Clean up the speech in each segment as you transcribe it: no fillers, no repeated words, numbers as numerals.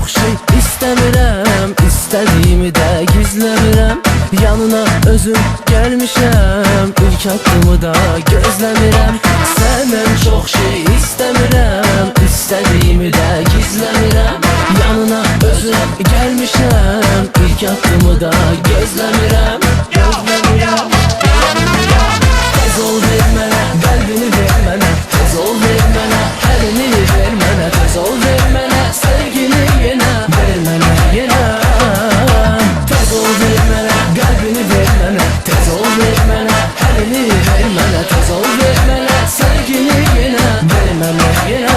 çok şey istəmirəm, istədiyimi də gizləmirəm. Yanına özüm gəlmişəm, ilk addımı da gözləmirəm. Səndən çox şey istəmirəm, istədiyimi də gizləmirəm. Yanına özüm gəlmişəm, ilk addımı da gözləmirəm. Tez ol ver mənə, qəlbini ver mənə. Tez ol ver mənə, əlini ver mənə. Tez ol ver mənə, sevgini yenə ver mənə, yenə. Tez ol ver mənə, qəlbini ver mənə. Tez ol ver mənə, əlini ver mənə. Tez ol ver mənə, sevgini yenə ver mənə, yenə.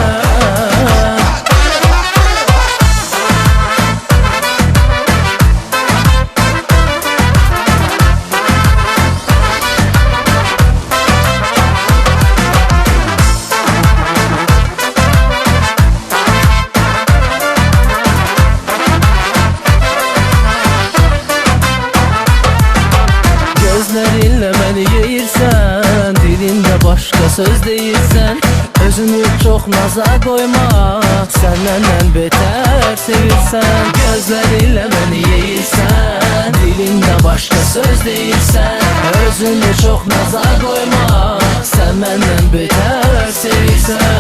Gözlerinlə məni yeyirsən, dilində başqa söz deyirsən. Özünü çox naza qoyma, səndən ən betər sevirsən. Gözlerinlə məni yeyirsən, dilində başqa söz deyirsən. Özünü çox naza qoyma, sən məndən betər sevirsən.